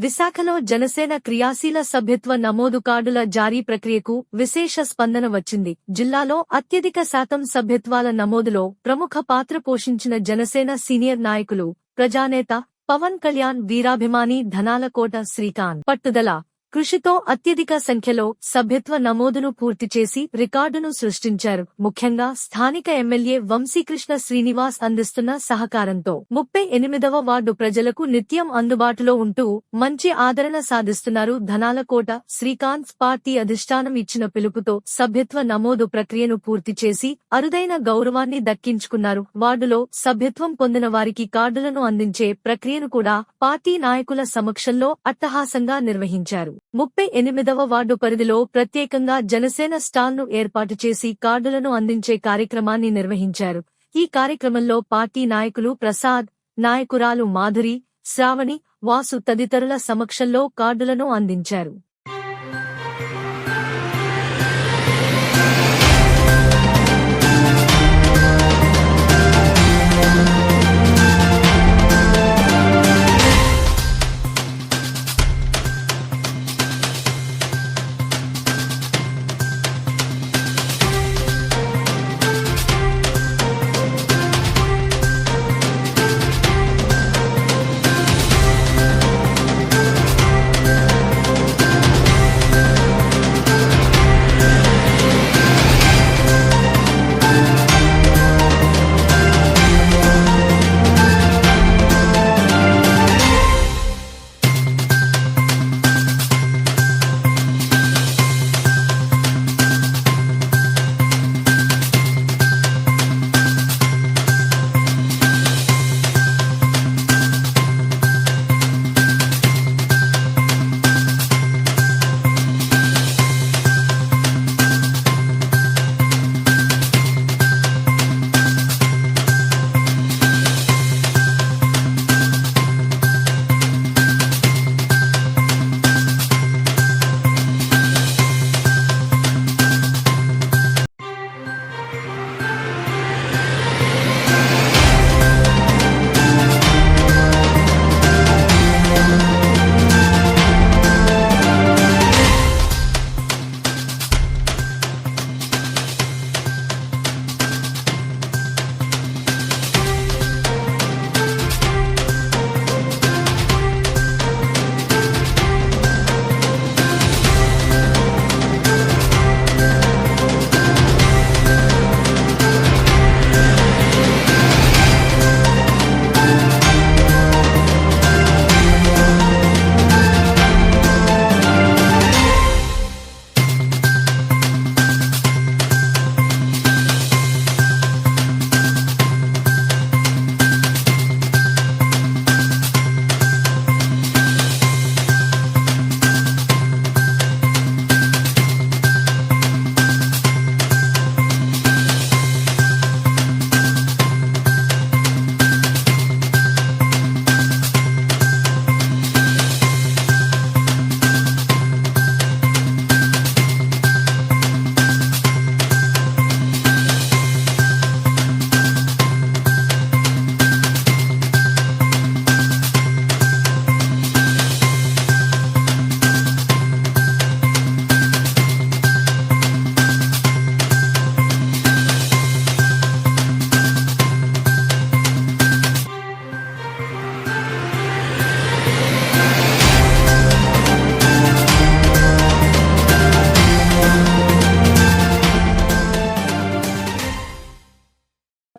విశాఖలో జనసేన క్రియాశీల సభ్యత్వ నమోదు కార్డుల జారీ ప్రక్రియకు విశేష స్పందన వచ్చింది. జిల్లాలో అత్యధిక శాతం సభ్యత్వాల నమోదులో ప్రముఖ పాత్ర పోషించిన జనసేన సీనియర్ నాయకులు, ప్రజానేత పవన్ కళ్యాణ్ వీరాభిమాని ధనాలకోట శ్రీకాంత్ పట్టుదల, కృషితో అత్యధిక సంఖ్యలో సభ్యత్వ నమోదును పూర్తి చేసి రికార్డును సృష్టించారు. ముఖ్యంగా స్థానిక ఎమ్మెల్యే వంశీకృష్ణ శ్రీనివాస్ అందిస్తున్న సహకారంతో 38వ వార్డు ప్రజలకు నిత్యం అందుబాటులో ఉంటూ మంచి ఆదరణ సాధిస్తున్నారు. ధనాలకోట శ్రీకాంత్ పార్టీ అధిష్టానం ఇచ్చిన పిలుపుతో సభ్యత్వ నమోదు ప్రక్రియను పూర్తి చేసి అరుదైన గౌరవాన్ని దక్కించుకున్నారు. వార్డులో సభ్యత్వం పొందిన వారికి కార్డులను అందించే ప్రక్రియను కూడా పార్టీ నాయకుల సమక్షంలో అట్టహాసంగా నిర్వహించారు. 38వ వార్డు పరిధిలో ప్రత్యేకంగా జనసేన స్టాల్ను ఏర్పాటు చేసి కార్డులను అందించే కార్యక్రమాన్ని నిర్వహించారు. ఈ కార్యక్రమంలో పార్టీ నాయకులు ప్రసాద్, నాయకురాలు మాధురి, శ్రావణి, వాసు తదితరుల సమక్షంలో కార్డులను అందించారు.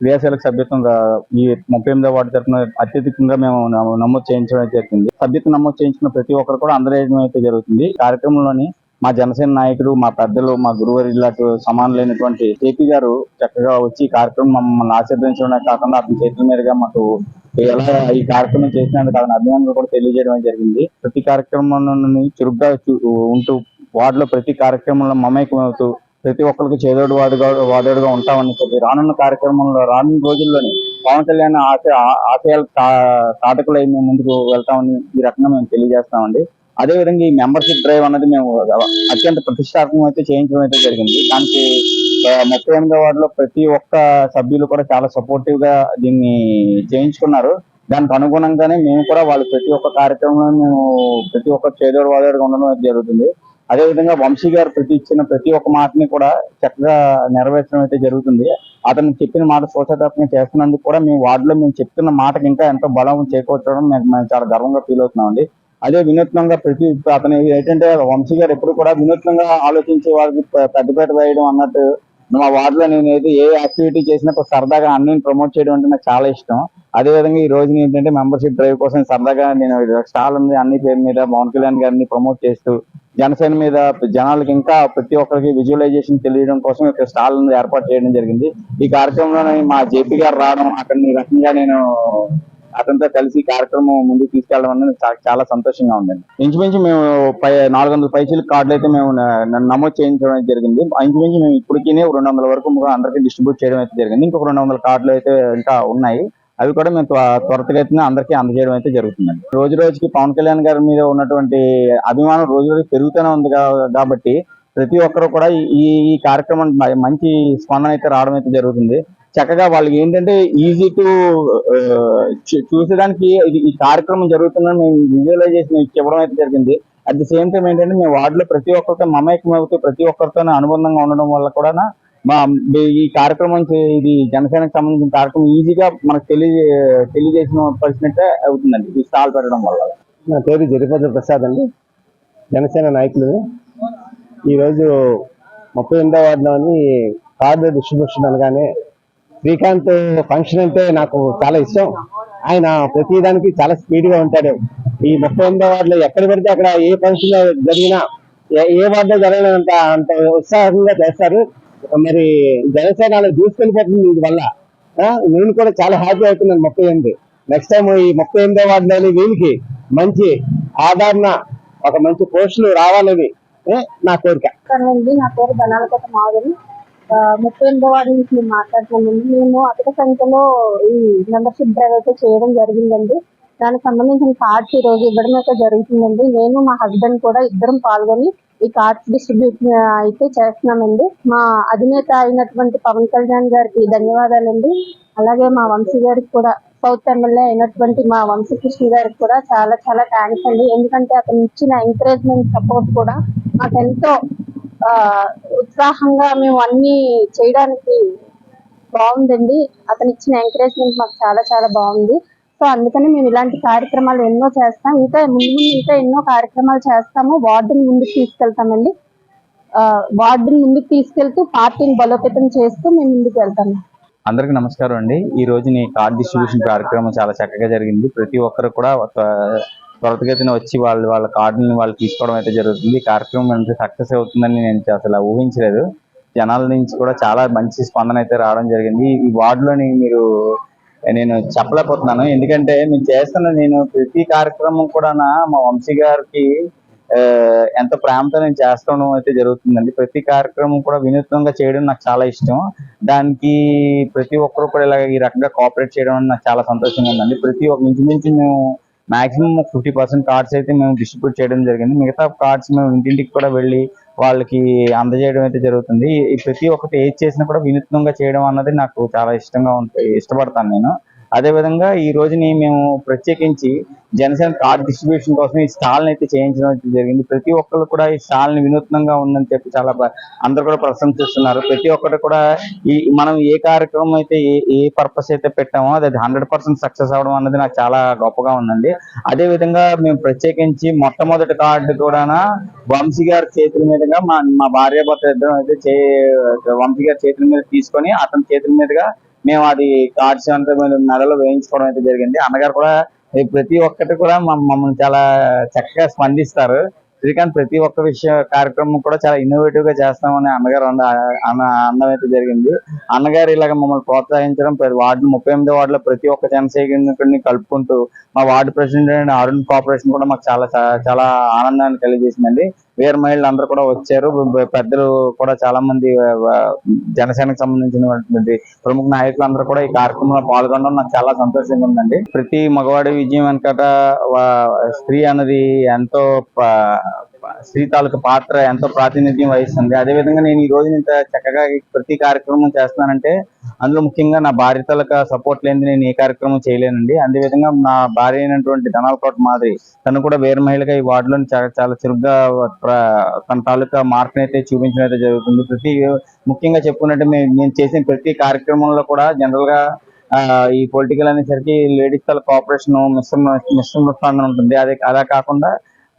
క్రియాశీలక సభ్యత్వంగా ఈ 38వ వార్డు తరఫున అత్యధికంగా మేము నమోదు చేయించడం జరిగింది. సభ్యత్వం నమోదు చేయించిన ప్రతి ఒక్కరు కూడా అందజేయడం అయితే జరుగుతుంది. కార్యక్రమంలోని మా జనసేన నాయకుడు, మా పెద్దలు, మా గురువర్యులకు సమానమైనటువంటి కేపీ గారు చక్కగా వచ్చి ఈ కార్యక్రమం మమ్మల్ని ఆశీర్వదించడమే కాకుండా అతని చేతుల మీదుగా మాకు ఎలా ఈ కార్యక్రమం చేసినందుకు అతని అభినందనలు కూడా తెలియజేయడం జరిగింది. ప్రతి కార్యక్రమంలోని చురుగ్గా ఉంటూ వార్డులో ప్రతి కార్యక్రమంలో మమేకం అవుతూ ప్రతి ఒక్కరికి చేదోడు వాదోడుగా ఉంటామని చెప్పి రానున్న కార్యక్రమంలో రానున్న రోజుల్లోని పవన్ కళ్యాణ్ ఆశయాలు తాటకులై మేము ముందుకు వెళ్తామని ఈ రకంగా మేము తెలియజేస్తామండి. అదేవిధంగా ఈ మెంబర్షిప్ డ్రైవ్ అన్నది మేము అత్యంత ప్రతిష్టాత్మకం అయితే చేయించడం అయితే జరిగింది. దానికి 38వ వార్డులో ప్రతి ఒక్క సభ్యులు కూడా చాలా సపోర్టివ్ గా దీన్ని చేయించుకున్నారు. దానికి అనుగుణంగానే మేము కూడా వాళ్ళు ప్రతి ఒక్క కార్యక్రమంలో మేము ప్రతి ఒక్క చేదోడు వాదోడుగా ఉండడం అయితే జరుగుతుంది. అదేవిధంగా వంశీ గారు ఇచ్చిన ప్రతి ఒక్క మాటని కూడా చక్కగా నెరవేర్చడం అయితే జరుగుతుంది. అతను చెప్పిన మాట సోచతత్వం చేస్తున్నందుకు కూడా మేము వార్డులో మేము చెప్తున్న మాటకి ఇంకా ఎంతో బలం చేకూర్చడం మేము చాలా గర్వంగా ఫీల్ అవుతున్నామండి. అదే వినూత్నంగా అతను ఏంటంటే వంశీ గారు ఎప్పుడు కూడా వినూత్నంగా ఆలోచించే వారికి పెద్దపేట వేయడం అన్నట్టు మా వార్డులో నేను ఏదో ఏ యాక్టివిటీ చేసినా సరదాగా అన్ని ప్రమోట్ చేయడం అంటే నాకు చాలా ఇష్టం. అదే విధంగా ఈ రోజు ఏంటంటే మెంబర్షిప్ డ్రైవ్ కోసం సరదాగా నేను స్టాల్ ఉంది అన్ని పేరు మీద పవన్ కళ్యాణ్ గారిని ప్రమోట్ చేస్తూ జనసేన మీద జనాలకి ఇంకా ప్రతి ఒక్కరికి విజువలైజేషన్ తెలియడం కోసం ఒక స్టాల్ ఏర్పాటు చేయడం జరిగింది. ఈ కార్యక్రమంలో మా జేపీ గారు రావడం అక్కడ ఈ రకంగా నేను అతనితో కలిసి కార్యక్రమం ముందుకు తీసుకెళ్లడం అనేది చాలా సంతోషంగా ఉందండి. ఇంచుమించు మేము 400 పైచీల కార్డులు అయితే మేము నమోదు చేయించడం జరిగింది. ఇంచుమించు మేము ఇప్పటికీ 200 వరకు అందరికీ డిస్ట్రిబ్యూట్ చేయడం అయితే జరిగింది. ఇంకొక 200 కార్డులు అయితే ఇంకా ఉన్నాయి. అవి కూడా మేము త్వరితగతిన అందరికీ అందజేయడం అయితే జరుగుతుందండి. రోజు రోజుకి పవన్ కళ్యాణ్ గారి మీద ఉన్నటువంటి అభిమానం రోజు రోజుకి పెరుగుతూనే ఉంది కాబట్టి ప్రతి ఒక్కరు కూడా ఈ కార్యక్రమం మంచి స్పందన అయితే రావడం అయితే జరుగుతుంది. చక్కగా వాళ్ళకి ఏంటంటే ఈజీ టు చూసేదానికి ఈ కార్యక్రమం జరుగుతుందని మేము విజువలైజేషన్ ఇవ్వడం అయితే జరిగింది. అట్ ది సేమ్ టైం ఏంటంటే మేము వార్డులో ప్రతి ఒక్కరితో మమేకం అవుతూ ప్రతి ఒక్కరితో అనుబంధంగా ఉండడం వల్ల కూడా ఈ కార్యక్రమం ఇది జనసేనకు సంబంధించిన కార్యక్రమం ఈజీగా మనకు తెలియజేసిన పరిచినట్టే అవుతుందండి ఈ స్టాల్ పెట్టడం వల్ల. నా పేరు జరిపద్ర ప్రసాద్ అండి, జనసేన నాయకులు. ఈరోజు 38వ వార్డులోని కార్డు డిస్ట్రిబ్యూషన్ అనగానే శ్రీకాంత్ ఫంక్షన్ అంటే నాకు చాలా ఇష్టం. ఆయన ప్రతిదానికి చాలా స్పీడ్ గా ఉంటాడు. ఈ 38వ వార్డులో ఎక్కడ పెడితే అక్కడ ఏ ఫంక్షన్ జరిగినా ఏ వార్డులో జరగనంత అంత ఉత్సాహంగా చేస్తారు. మరి జనసేన దూసుకెళ్ళిపోతుంది దీని వల్ల. నేను కూడా చాలా హ్యాపీ అవుతున్నాను. 38 నెక్స్ట్ టైం ఈ 38వ వార్డులోని వీళ్ళకి మంచి ఆదరణ, ఒక మంచి పోస్టులు రావాలని నా కోరిక. నా పేరు బనాలకోట మాధురి. 38వ వార్డు నుంచి మేము మాట్లాడుతున్నామండి. మేము అధిక సంఖ్యలో ఈ మెంబర్షిప్ డ్రైవ్ అయితే చేయడం జరిగిందండి. దానికి సంబంధించిన కార్డ్స్ ఈ రోజు ఇవ్వడం అయితే జరుగుతుందండి. నేను మా హస్బెండ్ కూడా ఇద్దరం పాల్గొని ఈ కార్డ్స్ డిస్ట్రిబ్యూట్ అయితే చేస్తున్నామండి. మా అధినేత అయినటువంటి పవన్ కళ్యాణ్ గారికి ధన్యవాదాలండి. అలాగే మా వంశీ గారికి కూడా, సౌత్ ఎమ్మెల్యే అయినటువంటి మా వంశీకృష్ణ గారికి కూడా చాలా చాలా థ్యాంక్స్ అండి. ఎందుకంటే అతను ఇచ్చిన ఎంకరేజ్మెంట్, సపోర్ట్ కూడా మాకెంతో ఉత్సాహంగా మేము అన్ని చేయడానికి బాగుందండి. అతను ఇచ్చిన ఎంకరేజ్మెంట్ మాకు చాలా చాలా బాగుంది. సో అందుకని మేము ఇలాంటి కార్యక్రమాలు ఎన్నో చేస్తాం. ఇంకా ముందు ఇంకా ఎన్నో కార్యక్రమాలు చేస్తాము. వార్డుని ముందుకు తీసుకెళ్తామండి. వార్డుని ముందుకు తీసుకెళ్తూ పార్టీని బలోపేతం చేస్తూ మేము ముందుకు వెళ్తాము. అందరికి నమస్కారం అండి. ఈ రోజు నీ కార్డ్ డిస్ట్రిబ్యూషన్ కార్యక్రమం చాలా చక్కగా జరిగింది. ప్రతి ఒక్కరు కూడా త్వరితగతిన వచ్చి వాళ్ళ కార్డుని వాళ్ళు తీసుకోవడం అయితే జరుగుతుంది. ఈ కార్యక్రమం అంటే సక్సెస్ అవుతుందని నేను అసలు ఊహించలేదు. జనాల నుంచి కూడా చాలా మంచి స్పందన అయితే రావడం జరిగింది. ఈ వార్డులోని నేను చెప్పలేకపోతున్నాను. ఎందుకంటే నేను ప్రతి కార్యక్రమం కూడా మా వంశీ గారికి ఎంత ప్రేమతో నేను చేస్తాను అయితే జరుగుతుందండి. ప్రతి కార్యక్రమం కూడా వినూత్నంగా చేయడం నాకు చాలా ఇష్టం. దానికి ప్రతి ఒక్కరు కూడా ఇలా ఈ రకంగా కోఆపరేట్ చేయడం నాకు చాలా సంతోషంగా ఉందండి. ప్రతి ఒక్క ఇంచుమించు మేము మాక్సిమం 50% కార్డ్స్ అయితే మేము డిస్ట్రిబ్యూట్ చేయడం జరిగింది. మిగతా కార్డ్స్ మేము ఇంటింటికి కూడా వెళ్ళి వాళ్ళకి అందజేయడం అయితే జరుగుతుంది. ఈ ప్రతి ఒక్కటి ఏది చేసినా కూడా వినూత్నంగా చేయడం అన్నది నాకు చాలా ఇష్టపడతాను నేను. అదే విధంగా ఈ రోజుని మేము ప్రత్యేకించి జనసేన కార్డ్ డిస్ట్రిబ్యూషన్ కోసం ఈ స్టాల్ అయితే చేయించడం జరిగింది. ప్రతి ఒక్కరు కూడా ఈ స్టాల్ ని వినూత్నంగా ఉందని చెప్పి చాలా అందరూ కూడా ప్రశంసిస్తున్నారు. ప్రతి ఒక్కరు కూడా మనం ఏ కార్యక్రమం అయితే ఏ పర్పస్ అయితే పెట్టామో అది 100% సక్సెస్ అవడం అన్నది నాకు చాలా గొప్పగా ఉందండి. అదే విధంగా మేము ప్రత్యేకించి మొట్టమొదటి కార్డు కూడా వంశీ గారి చేతుల మీదుగా మా భార్యాభర్త ఇద్దరం అయితే వంశీ గారి చేతుల మీద తీసుకొని అతని చేతుల మీదుగా మేము అది కార్డ్స్ అంతా మెడలో వేయించుకోవడం అయితే జరిగింది. అన్నగారు కూడా ప్రతి ఒక్కటి కూడా మమ్మల్ని చాలా చక్కగా స్పందిస్తారు. శ్రీకాంత్ ప్రతి ఒక్క కార్యక్రమం కూడా చాలా ఇన్నోవేటివ్ గా చేస్తామని అన్నగారు అనడం అయితే జరిగింది. అన్నగారు ఇలాగ మమ్మల్ని ప్రోత్సహించడం, వార్డు 38వ వార్డులో ప్రతి ఒక్క జనసైనికుడిని కలుపుకుంటూ మా వార్డు ప్రెసిడెంట్ అరుణ్ కోఆపరేషన్ కూడా మాకు చాలా చాలా ఆనందాన్ని కలిగజేసిందండి. వేరే మహిళలు అందరూ కూడా వచ్చారు. పెద్దలు కూడా చాలా మంది జనసేనకు సంబంధించినటువంటి ప్రముఖ నాయకులు అందరూ కూడా ఈ కార్యక్రమంలో పాల్గొనడం నాకు చాలా సంతోషంగా ఉందండి. ప్రతి మగవాడి విజయం వెనకట స్త్రీ అన్నది ఎంతో స్త్రీ తాలూకు పాత్ర ఎంతో ప్రాతినిధ్యం వహిస్తుంది. అదేవిధంగా నేను ఈ రోజు ఇంత చక్కగా ఈ ప్రతి కార్యక్రమం చేస్తున్నానంటే అందులో ముఖ్యంగా నా భార్య తాలూకా సపోర్ట్ లేనిది నేను ఏ కార్యక్రమం చేయలేనండి. అదేవిధంగా నా భార్య అయినటువంటి ధనాలకోట మాదిరి తను కూడా వేరే మహిళగా ఈ వార్డులో చాలా చురుగ్గా తన తాలూకా మార్పుని అయితే చూపించడం అయితే జరుగుతుంది. ముఖ్యంగా చెప్పుకున్నట్టు నేను చేసిన ప్రతి కార్యక్రమంలో కూడా జనరల్ గా ఈ పొలిటికల్ అనేసరికి లేడీస్ తాలూకా కోఆపరేషన్ మిశ్రమ ఉంటుంది. అలా కాకుండా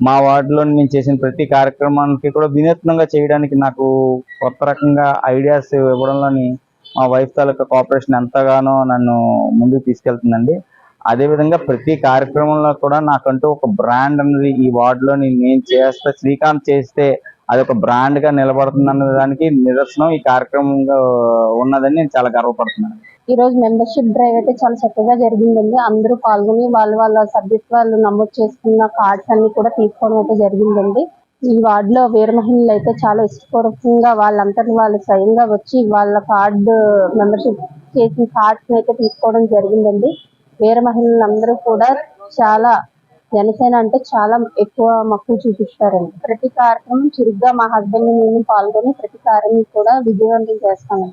మా వార్డులో నేను చేసిన ప్రతి కార్యక్రమానికి కూడా వినూత్నంగా చేయడానికి నాకు కొత్త రకంగా ఐడియాస్ ఇవ్వడంలోని మా వైఫ్ తాలూకా కోఆపరేషన్ ఎంతగానో నన్ను ముందుకు తీసుకెళ్తుందండి. అదేవిధంగా ప్రతి కార్యక్రమంలో కూడా నాకంటూ ఒక బ్రాండ్ అనేది ఈ వార్డులో నేను చేస్తే శ్రీకాంత్ చేస్తే అది ఒక బ్రాండ్ గా నిలబడుతుంది అన్న దానికి నిదర్శనం ఈ కార్యక్రమంగా ఉన్నదని నేను చాలా గర్వపడుతున్నాను. ఈ రోజు మెంబర్షిప్ డ్రైవ్ అయితే చాలా చక్కగా జరిగిందండి. అందరూ పాల్గొని వాళ్ళ సభ్యత్వాలు నమోదు చేసుకున్న కార్డ్స్ అన్ని కూడా తీసుకోవడం అయితే జరిగిందండి. ఈ వార్డులో వీర మహిళలు అయితే చాలా ఇష్టపూర్వకంగా వాళ్ళంతటి వాళ్ళు స్వయంగా వచ్చి వాళ్ళ కార్డు మెంబర్షిప్ చేసిన కార్డ్స్ అయితే తీసుకోవడం జరిగిందండి. వీర మహిళలందరూ కూడా చాలా జనసేన అంటే చాలా ఎక్కువ మక్కువ చూపిస్తారండి. ప్రతి కార్యక్రమం చురుగ్గా మా హస్బెండ్ నేను పాల్గొని ప్రతి కార్యం కూడా విజయవంతం చేస్తామండి.